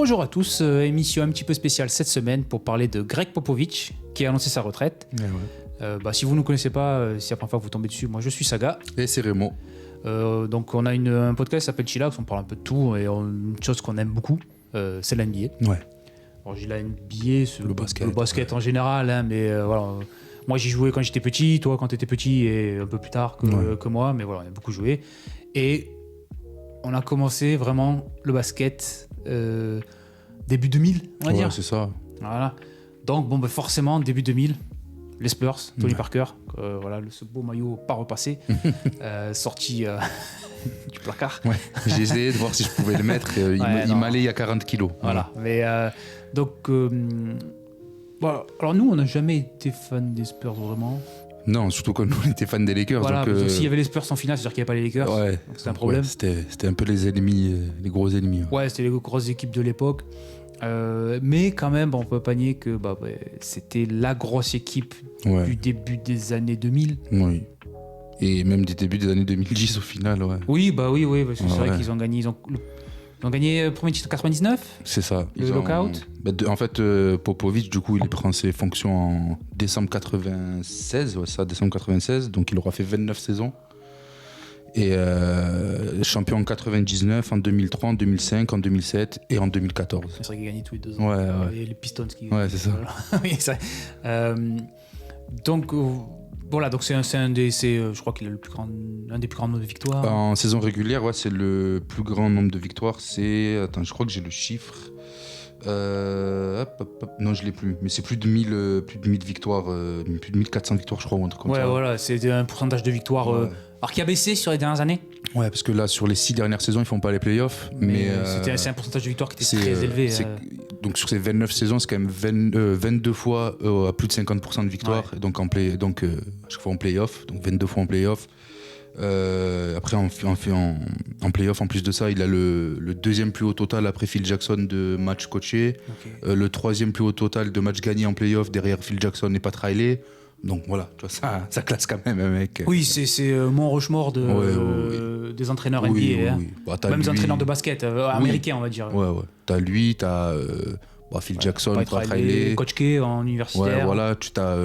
Bonjour à tous, émission un petit peu spéciale cette semaine pour parler de Greg Popovich qui a annoncé sa retraite. Si vous ne nous connaissez pas, si c'est la première fois que vous tombez dessus, moi je suis Saga. Et c'est Raymond. Donc on a un podcast qui s'appelle Chillax, on parle un peu de tout et une chose qu'on aime beaucoup, c'est la NBA. Ouais. Alors j'ai la NBA, le basket en général, hein, mais voilà. Moi j'y jouais quand j'étais petit, toi quand t'étais petit et un peu plus tard que moi, mais voilà, on a beaucoup joué. Et on a commencé vraiment le basket début 2000, on va dire. Ouais, c'est ça. Voilà. Donc forcément, début 2000, les Spurs, Tony Parker, ce beau maillot pas repassé, sorti du placard. Ouais. J'ai essayé de voir si je pouvais le mettre, il m'allait il y a 40 kilos. Voilà. Mais alors nous, on n'a jamais été fan des Spurs vraiment. Non, surtout quand nous on était fans des Lakers. Voilà, donc, parce que s'il y avait les Spurs en finale, c'est-à-dire qu'il n'y avait pas les Lakers. Ouais. Donc c'était un problème. Ouais, c'était un peu les ennemis, les gros ennemis. Ouais, c'était les grosses équipes de l'époque. Mais quand même, on peut pas nier que c'était la grosse équipe du début des années 2000. Oui. Et même des débuts des années 2010 au final, ouais. Oui, parce que c'est vrai qu'ils ont gagné. Ils ont gagné le premier titre en 99. C'est ça. Le lockout. En fait, Popovich, du coup, il prend ses fonctions en décembre 96. Ouais, ça, décembre 96. Donc, il aura fait 29 saisons. Et champion en 99, en 2003, en 2005, en 2007 et en 2014. C'est vrai qu'il a gagné tous les 2 ans. Ouais. Et les Pistons qui. Ouais, c'est ça. Oui, c'est vrai. Donc c'est un des, je crois qu'il a un des plus grands nombres de victoires. En saison régulière, c'est le plus grand nombre de victoires. Je crois que j'ai le chiffre. Non, je l'ai plus. Mais c'est plus de 1000 victoires, plus de 1400 victoires, je crois, ou un truc comme ça. Ouais, voilà, c'est un pourcentage de victoires. Alors qui a baissé sur les dernières années. Ouais, parce que là, sur les 6 dernières saisons, ils font pas les playoffs. Mais c'est un pourcentage de victoires qui était très élevé. Donc sur ces 29 saisons, c'est quand même 22 fois à plus de 50% de victoires. Ouais. Donc à chaque fois en playoff, donc 22 fois en playoff. Après en playoff, en plus de ça, il a le deuxième plus haut total après Phil Jackson de matchs coachés. Okay. Le troisième plus haut total de matchs gagnés en playoff derrière Phil Jackson et Pat Riley. Donc voilà, tu vois, ça classe quand même, mec. Oui, c'est Mont Rushmore des entraîneurs NBA. Oui. Même des entraîneurs de basket américains, on va dire. Ouais. T'as lui, t'as Phil Jackson, Pat Riley. Coach K en universitaire. Ouais, voilà, tu t'as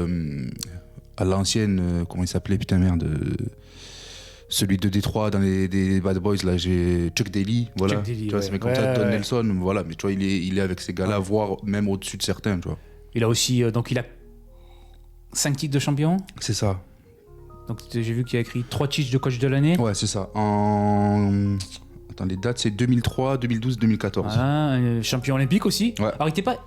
à l'ancienne, comment il s'appelait, putain merde. Celui de Détroit dans des Bad Boys, là, j'ai Chuck Daly, voilà. Chuck Daly, tu vois, c'est comme ça, Don Nelson, voilà. Mais tu vois, il est avec ces gars-là, voire même au-dessus de certains, tu vois. Il a aussi, il a 5 titres de champion. C'est ça. Donc j'ai vu qu'il a écrit 3 titres de coach de l'année. Ouais, c'est ça. Attends, les dates, c'est 2003, 2012, 2014. Champion olympique aussi. Ouais. Alors il était pas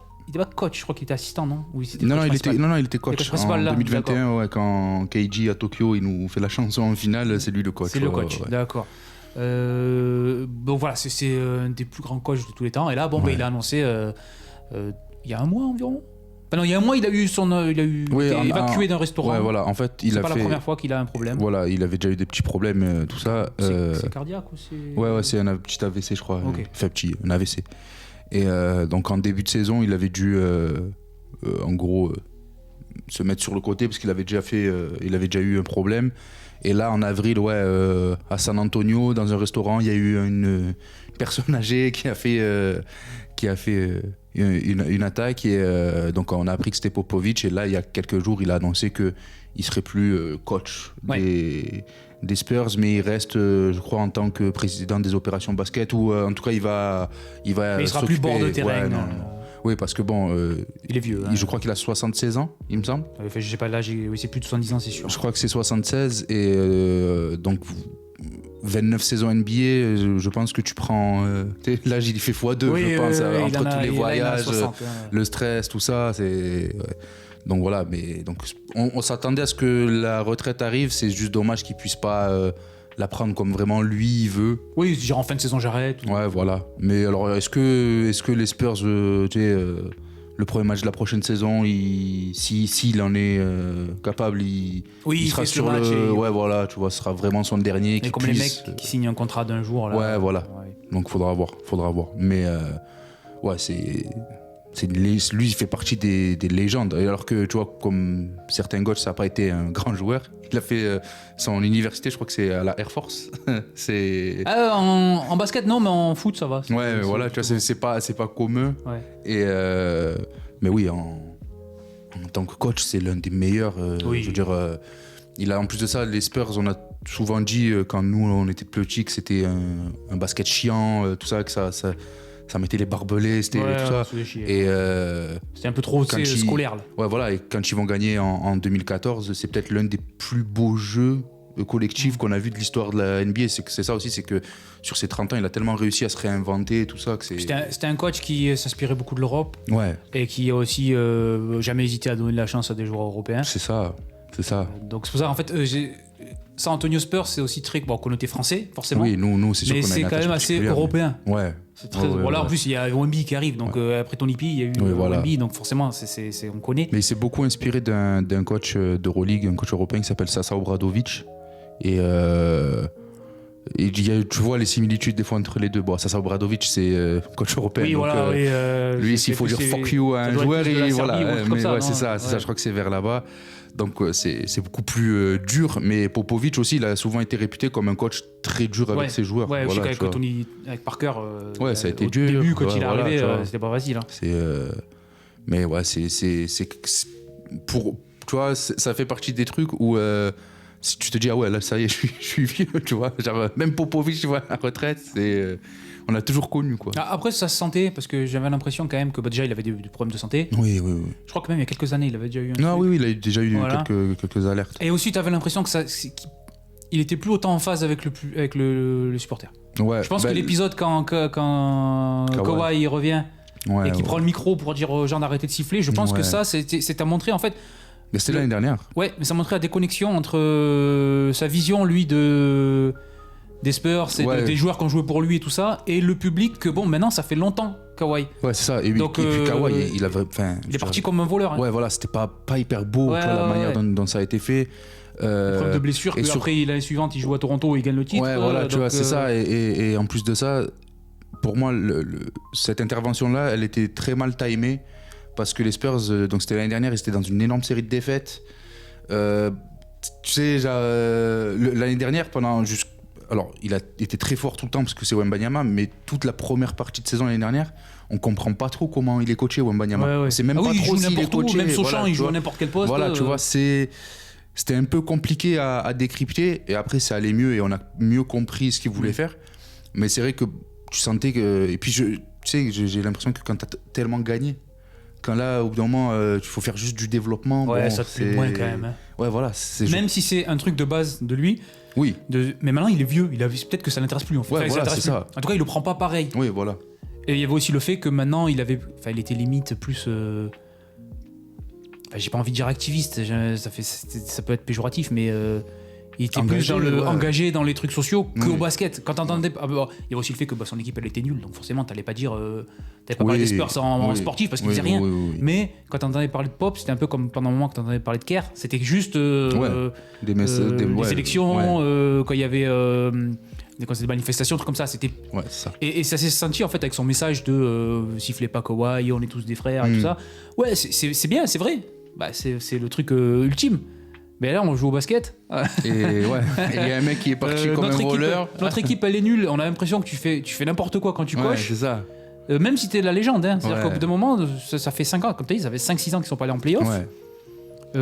coach, je crois qu'il était assistant, non? Il était coach. En 2021, quand KG à Tokyo, il nous fait la chanson en finale, c'est lui le coach. C'est le coach, d'accord. Voilà, c'est un des plus grands coachs de tous les temps. Et là, il a annoncé il y a un mois environ. Il y a un mois, il a été évacué d'un restaurant. Ouais, voilà. En fait, c'est pas la première fois qu'il a un problème. Voilà, il avait déjà eu des petits problèmes, tout ça. C'est cardiaque ou c'est... Ouais, c'est un petit AVC, je crois. Okay. Enfin, un AVC. Et donc, en début de saison, il avait dû, en gros, se mettre sur le côté parce qu'il avait déjà eu un problème. Et là, en avril, à San Antonio, dans un restaurant, il y a eu une personne âgée qui a fait une attaque. Et donc, on a appris que c'était Popovich. Et là, il y a quelques jours, il a annoncé qu'il ne serait plus coach des Spurs, mais il reste, je crois, en tant que président des opérations basket, ou en tout cas, il va mais il sera plus bord de terrain. Non. Oui, parce que il est vieux. Je crois qu'il a 76 ans, il me semble. Je sais pas l'âge, c'est plus de 70 ans, c'est sûr. Je crois que c'est 76, et donc 29 saisons NBA, je pense que tu prends l'âge, il fait x2, je pense, entre tous les voyages, 60, le stress, tout ça, c'est... Ouais. Donc voilà, mais donc on s'attendait à ce que la retraite arrive. C'est juste dommage qu'il puisse pas la prendre comme vraiment lui il veut. Oui, genre en fin de saison j'arrête. Ouais, voilà. Mais alors est-ce que les Spurs, le premier match de la prochaine saison, s'il en est capable, il sera sur le. Ouais, voilà, tu vois, ce sera vraiment son dernier. Et comme les mecs qui signent un contrat d'un jour là. Ouais, voilà. Ouais. Donc faudra voir. Mais ouais, lui, il fait partie des légendes. Alors que, tu vois, comme certains coachs, ça n'a pas été un grand joueur. Il a fait son université, je crois que c'est à la Air Force. C'est... En basket, non, mais en foot, ça va. Ouais, voilà, tu vois, c'est pas commun. Ouais. Et, mais oui, en tant que coach, c'est l'un des meilleurs. Oui. Je veux dire, il a, en plus de ça, les Spurs, on a souvent dit, quand nous, on était petits, que c'était un basket chiant, tout ça, que ça mettait les barbelés, c'était tout ça. Et c'était un peu trop scolaire. Là. Ouais, voilà. Et quand ils vont gagner en 2014, c'est peut-être l'un des plus beaux jeux collectifs qu'on a vu de l'histoire de la NBA. C'est ça aussi, c'est que sur ces 30 ans, il a tellement réussi à se réinventer et tout ça. Que c'était un coach qui s'inspirait beaucoup de l'Europe. Ouais. Et qui a aussi jamais hésité à donner de la chance à des joueurs européens. C'est ça. Donc c'est pour ça, en fait, San Antonio Spurs, c'est aussi très connoté français, forcément. Oui, nous c'est sûr qu'on a une mais c'est quand même assez européen. Ouais. C'est très... voilà, en plus, il y a Wemby qui arrive. Donc après Tony P, il y a eu Wemby. Donc forcément, on connaît. Mais il s'est beaucoup inspiré d'un coach d'Euroleague, un coach européen qui s'appelle Sasa Obradovic. Et tu vois les similitudes des fois entre les deux. Bon, Sasa Obradovic, c'est coach européen. Oui, donc, voilà. lui, s'il faut dire fuck you à un joueur, et voilà. Mais ça, c'est ça. Je crois que c'est vers là-bas. Donc c'est beaucoup plus dur. Mais Popovic aussi, il a souvent été réputé comme un coach très dur avec ses joueurs. Ouais, voilà, avec Parker. Ça a été dur. Au début, quand il est arrivé, c'était pas facile. Hein. Mais ouais, pour, tu vois, ça fait partie des trucs où si tu te dis, ah ouais, là, ça y est, je suis vieux, tu vois. Genre, même Popovic, tu vois, à la retraite, on l'a toujours connu, quoi. Après, ça se sentait, parce que j'avais l'impression quand même que déjà, il avait des problèmes de santé. Oui. Je crois que même il y a quelques années, il avait déjà eu il a déjà eu quelques alertes. Et aussi, tu avais l'impression qu'il était plus autant en phase avec le supporter. Ouais, je pense que l'épisode quand Kawhi revient et qu'il prend le micro pour dire aux gens d'arrêter de siffler, je pense que ça, c'est à montrer, en fait... Mais c'était l'année dernière. Ouais, mais ça montrait la déconnexion entre sa vision, lui, des Spurs et des joueurs qui ont joué pour lui et tout ça, et le public que, bon, maintenant, ça fait longtemps, Kawhi. Ouais, c'est ça. Et puis Kawhi, il est parti comme un voleur. Hein. Ouais, voilà, c'était pas hyper beau, la manière dont ça a été fait. Problème de blessure, puis après, l'année suivante, il joue à Toronto et il gagne le titre. Ouais, voilà, tu vois, c'est ça. Et en plus de ça, pour moi, cette intervention-là, elle était très mal timée. Parce que les Spurs, donc c'était l'année dernière, ils étaient dans une énorme série de défaites. Tu sais, l'année dernière, alors, il a été très fort tout le temps parce que c'est Wembanyama, mais toute la première partie de saison l'année dernière, on comprend pas trop comment il est coaché, Wembanyama. C'est même pas trop s'il est coaché. Même Sochan, il joue à n'importe quel poste. Voilà, tu vois, c'était un peu compliqué à décrypter. Et après, ça allait mieux et on a mieux compris ce qu'il voulait faire. Mais c'est vrai que tu sentais que... Et puis, tu sais, j'ai l'impression que quand tu as tellement gagné, quand là, au bout d'un moment, il faut faire juste du développement. Ouais, ça te plaît moins quand même. Hein. Ouais, voilà. Même si c'est un truc de base de lui. Oui. Mais maintenant, il est vieux. Peut-être que ça l'intéresse plus. En fait. Ouais, voilà, c'est ça. En tout cas, il le prend pas pareil. Oui, voilà. Et il y avait aussi le fait que maintenant, il était limite plus. J'ai pas envie de dire activiste. Ça peut être péjoratif, mais. Il était engagé dans les trucs sociaux qu'au basket. Quand t'entendais, il y a aussi le fait que son équipe elle était nulle, donc forcément t'allais pas dire, t'allais pas parler des Spurs en sportif parce qu'ils disaient rien. Mais quand t'entendais parler de Pop, c'était un peu comme pendant un moment que t'entendais parler de Kerr, c'était juste des sélections, quand il y avait des manifestations, trucs comme ça, c'était. Ouais, c'est ça. Et ça s'est senti en fait avec son message de sifflez pas Kawhi, on est tous des frères et tout ça. Ouais, c'est bien, c'est vrai. C'est le truc ultime. Mais là, on joue au basket. Et il y a un mec qui est parti comme un voleur. Notre équipe, elle est nulle. On a l'impression que tu fais n'importe quoi quand tu coaches. C'est ça. Même si t'es la légende. Hein. C'est-à-dire qu'au bout d'un moment, ça fait 5 ans. Comme tu as dit, ça fait 5-6 ans qu'ils sont pas allés en play-off.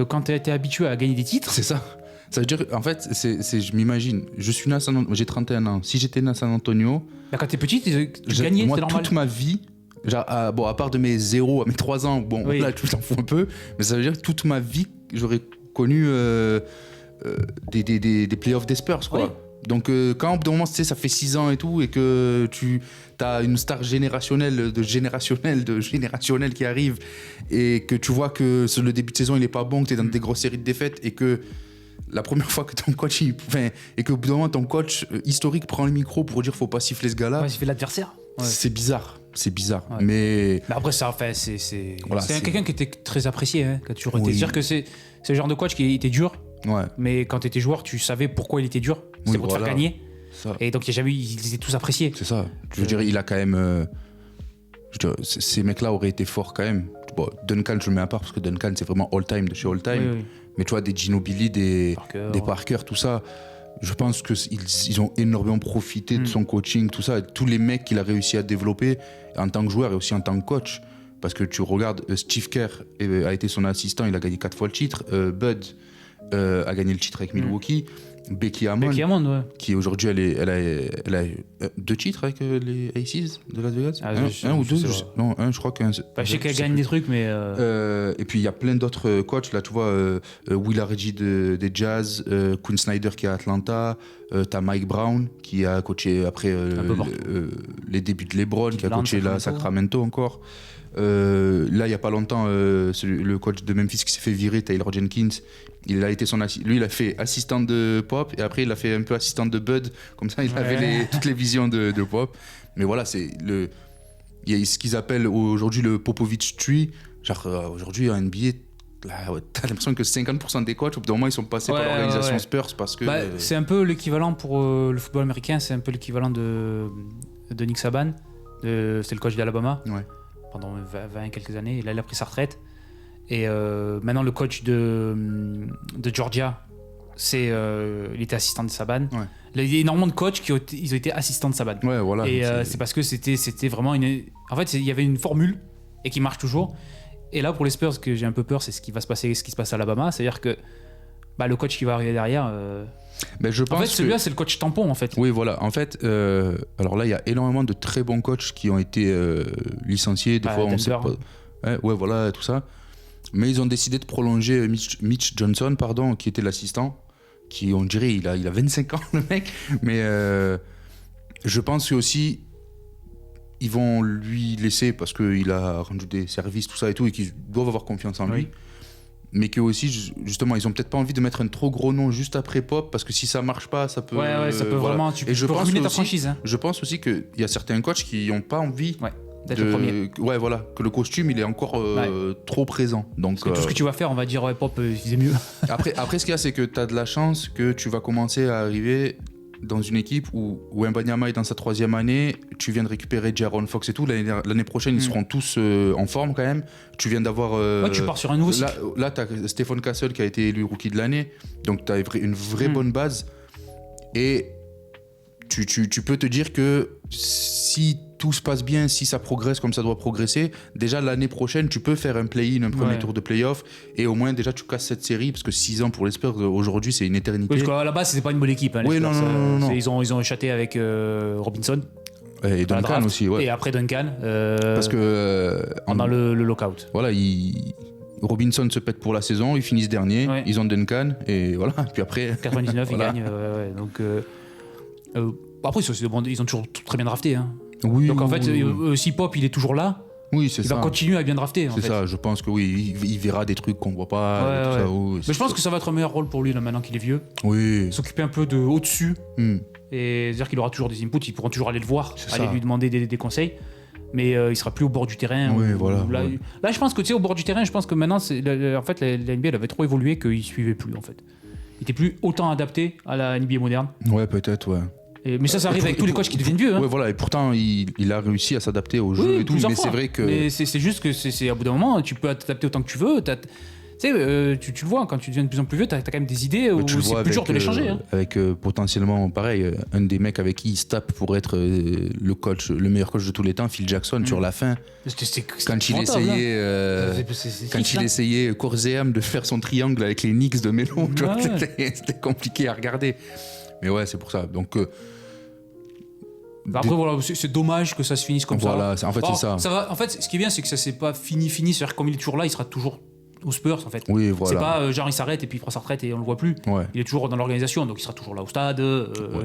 Quand t'es habitué à gagner des titres. C'est ça. Ça veut dire, en fait, je m'imagine, je suis né à San Antonio, j'ai 31 ans. Si j'étais né à San Antonio. Là, quand t'es petit, tu gagnais, moi, c'est normal. toute ma vie. Genre, à part de mes 0 à mes 3 ans, là, tu t'en fous un peu. Mais ça veut dire que toute ma vie, j'aurais connu des playoffs des Spurs, quoi. Oui. Donc quand au bout d'un moment, tu sais, ça fait 6 ans et tout, et que tu as une star générationnelle qui arrive, et que tu vois que sur le début de saison il est pas bon, que tu es dans des grosses séries de défaites, et que la première fois que ton coach et qu'au bout d'un moment ton coach historique prend le micro pour dire faut pas siffler ce gars-là, siffler l'adversaire. C'est bizarre. Mais après ça, c'est quelqu'un qui était très apprécié, hein, qui a toujours été. C'est-à-dire que c'est le genre de coach qui était dur. Ouais. Mais quand tu étais joueur, tu savais pourquoi il était dur. C'était pour te faire gagner. Ça. Et donc ils étaient tous appréciés. C'est ça. Je veux dire, il a quand même Je veux dire, ces mecs-là auraient été forts quand même. Bon, Duncan, je le mets à part parce que Duncan, c'est vraiment all-time de chez all-time. Oui. Mais tu vois, des Ginobili, des Parker, tout ça, je pense qu'ils ont énormément profité de son coaching, tout ça. Tous les mecs qu'il a réussi à développer en tant que joueur et aussi en tant que coach. Parce que tu regardes, Steve Kerr a été son assistant, il a gagné 4 fois le titre. Bud a gagné le titre avec Milwaukee. Becky Hammond, ouais. Qui aujourd'hui elle a 2 titres avec les Aces de Las Vegas. Un ou deux, non, un, je crois qu'un. Je sais qu'elle gagne des trucs, mais. Et puis il y a plein d'autres coachs là, tu vois, Will Hardy des Jazz, Quinn Snyder qui est à Atlanta, t'as Mike Brown qui a coaché après les débuts de LeBron, qui a coaché là Sacramento encore. Là, il n'y a pas longtemps, le coach de Memphis qui s'est fait virer, Taylor Jenkins, il a été lui, il a fait assistant de Pop et après il a fait un peu assistant de Bud, comme ça il avait toutes les visions de Pop. Mais voilà, il y a ce qu'ils appellent aujourd'hui le Popovich Tree. Genre aujourd'hui en NBA, t'as l'impression que 50% des coachs, au bout d'un moment, ils sont passés par l'organisation Spurs parce que. C'est un peu l'équivalent pour le football américain, c'est un peu l'équivalent de Nick Saban, c'est le coach d'Alabama. Ouais. Pendant 20 quelques années, et là il a pris sa retraite et maintenant le coach de Georgia il était assistant de Saban. Il y a énormément de coachs ils ont été assistants de Saban, voilà, et c'est parce que c'était vraiment en fait il y avait une formule et qui marche toujours. Et là pour les Spurs, ce que j'ai un peu peur, c'est ce qui se passe à Alabama, c'est à dire que le coach qui va arriver derrière je pense en fait, celui-là, c'est le coach tampon, en fait. Oui, voilà. En fait, alors là, il y a énormément de très bons coachs qui ont été licenciés. Des fois, on sait pas. Ouais, voilà, tout ça. Mais ils ont décidé de prolonger Mitch Johnson, qui était l'assistant, qui, on dirait, il a 25 ans, le mec. Mais je pense que aussi, ils vont lui laisser parce qu'il a rendu des services, tout ça et tout, et qu'ils doivent avoir confiance en lui. Mais que aussi justement ils ont peut-être pas envie de mettre un trop gros nom juste après Pop, parce que si ça marche pas, ça peut ça peut vraiment tu peux ruiner ta franchise, hein. Je pense aussi qu'il y a certains coachs qui n'ont pas envie d'être le premier. Que le costume il est encore trop présent. Donc parce que tout ce que tu vas faire, on va dire Pop il faisait mieux. après ce qu'il y a, c'est que tu as de la chance que tu vas commencer à arriver dans une équipe où Wembanyama est dans sa 3e année, tu viens de récupérer Ja'Aaron Fox et tout, l'année prochaine ils seront tous en forme quand même, tu viens d'avoir... tu pars sur un nouveau cycle. Là tu as Stephen Castle qui a été élu rookie de l'année, donc tu as une vraie bonne base, et tu peux te dire que si tout se passe bien, si ça progresse comme ça doit progresser, déjà l'année prochaine tu peux faire un play-in, un premier tour de play-off, et au moins déjà tu casses cette série, parce que 6 ans pour les Spurs aujourd'hui c'est une éternité. Parce qu'à la base c'était pas une bonne équipe, hein, non. Ils ont échaté avec Robinson et Duncan aussi, et après Duncan parce que pendant le lockout, voilà, Robinson se pète pour la saison, ils finissent dernier, ils ont Duncan et voilà, puis après 99 ils gagnent, donc après ils ont toujours très bien drafté, hein. Donc en fait, si Pop il est toujours là, c'est ça. Il va continuer à bien drafter. C'est ça, je pense que il verra des trucs qu'on voit pas. Ça, mais je pense que ça va être un meilleur rôle pour lui là, maintenant qu'il est vieux. S'occuper un peu de au-dessus. Et c'est-à-dire qu'il aura toujours des inputs, ils pourront toujours aller le voir, aller lui demander des conseils. Mais il sera plus au bord du terrain. Là, je pense que au bord du terrain, je pense que maintenant, en fait, la NBA elle avait trop évolué qu'il suivait plus en fait. Il était plus autant adapté à la NBA moderne. Ouais, peut-être, Mais ça arrive avec tous les coachs qui deviennent vieux. Hein. Ouais, et pourtant il a réussi à s'adapter au jeu et tout. Mais c'est vrai que. Mais c'est juste que c'est à bout d'un moment, tu peux t'adapter autant que tu veux. Tu le vois, quand tu deviens de plus en plus vieux, t'as quand même des idées où c'est plus dur de les changer. Hein. Avec potentiellement, pareil, un des mecs avec qui il se tape pour être le meilleur coach de tous les temps, Phil Jackson, sur la fin. Quand il essayait corps et âme de faire son triangle avec les Knicks de Melo, c'était compliqué à regarder. Mais c'est pour ça. Donc. Après, c'est dommage que ça se finisse comme ça. En fait, c'est ça. En fait, ce qui est bien, c'est que ça s'est pas fini. C'est-à-dire, comme il est toujours là, il sera toujours aux Spurs, en fait. C'est pas genre il s'arrête et puis il prend sa retraite et on le voit plus. Il est toujours dans l'organisation, donc il sera toujours là au stade.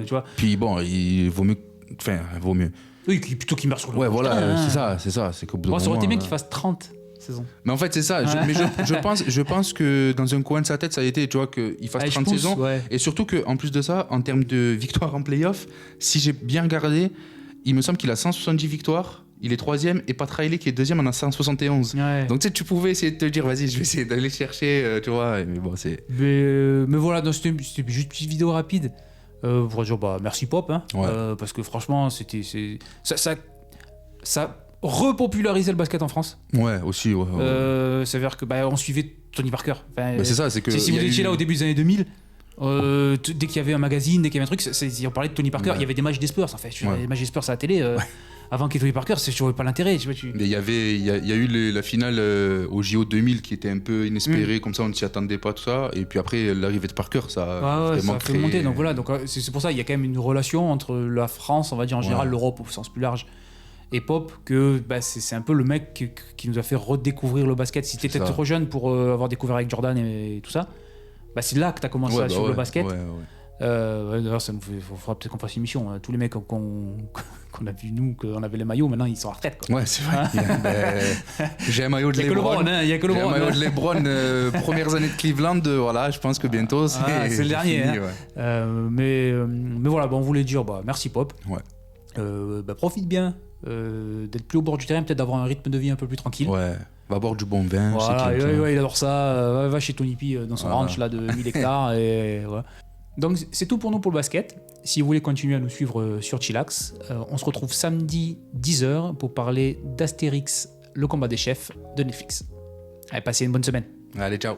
Tu vois. Puis bon, il vaut mieux. Enfin, vaut mieux. Oui, plutôt qu'il meurt sur le terrain. C'est ça. C'est qu'au bout d'un moment. Ça aurait été bien qu'il fasse 30. Saison. Mais en fait c'est ça, je pense que dans un coin de sa tête ça a été, tu vois, qu'il fasse 30 saisons, et surtout qu'en plus de ça, en termes de victoires en play-off, si j'ai bien regardé, il me semble qu'il a 170 victoires, il est 3ème, et Pat Riley qui est 2ème en a 171. Donc tu pouvais essayer de te dire vas-y je vais essayer d'aller chercher, tu vois, mais bon c'est... Mais voilà, c'était juste une petite vidéo rapide pour dire merci Pop, hein, parce que franchement c'était... Ça repopularisé le basket en France. Ouais, aussi. Ça veut dire que on suivait Tony Parker. Enfin, c'est ça, c'est que. Si vous étiez là au début des années 2000, dès qu'il y avait un magazine, dès qu'il y avait un truc, on parlait de Tony Parker. Il y avait des matchs des Spurs en fait. Les matchs des Spurs à la télé. Avant qu'il y ait Tony Parker, je ne voyais pas l'intérêt. Mais il y a eu la finale au JO 2000 qui était un peu inespérée, comme ça on ne s'y attendait pas, tout ça. Et puis après, l'arrivée de Parker, ça a vraiment créé... monter. Donc voilà, c'est pour ça il y a quand même une relation entre la France, on va dire en général, l'Europe au sens plus large, et Pop, que c'est un peu le mec qui nous a fait redécouvrir le basket. Si tu étais trop jeune pour avoir découvert avec Jordan et tout ça, c'est là que tu as commencé à suivre le basket. D'ailleurs, ça nous faudra peut-être qu'on fasse une émission. Tous les mecs qu'on a vu, nous, qu'on avait les maillots, maintenant ils sont à retraite. Quoi. Ouais, c'est vrai. J'ai un maillot de LeBron. Il y a que LeBron. J'ai un maillot de LeBron, premières années de Cleveland. Voilà, je pense que bientôt c'est le dernier. Fini, mais voilà, on voulait dire merci Pop. Ouais. Profite bien d'être plus au bord du terrain, peut-être d'avoir un rythme de vie un peu plus tranquille. Ouais. Va boire du bon vin. Voilà, il adore ça. Va chez Tony P dans son ranch là, de 1000 hectares. Et voilà. Donc c'est tout pour nous pour le basket. Si vous voulez continuer à nous suivre sur Chillax, on se retrouve samedi 10h pour parler d'Astérix, le combat des chefs de Netflix. Allez, passez une bonne semaine. Allez, ciao.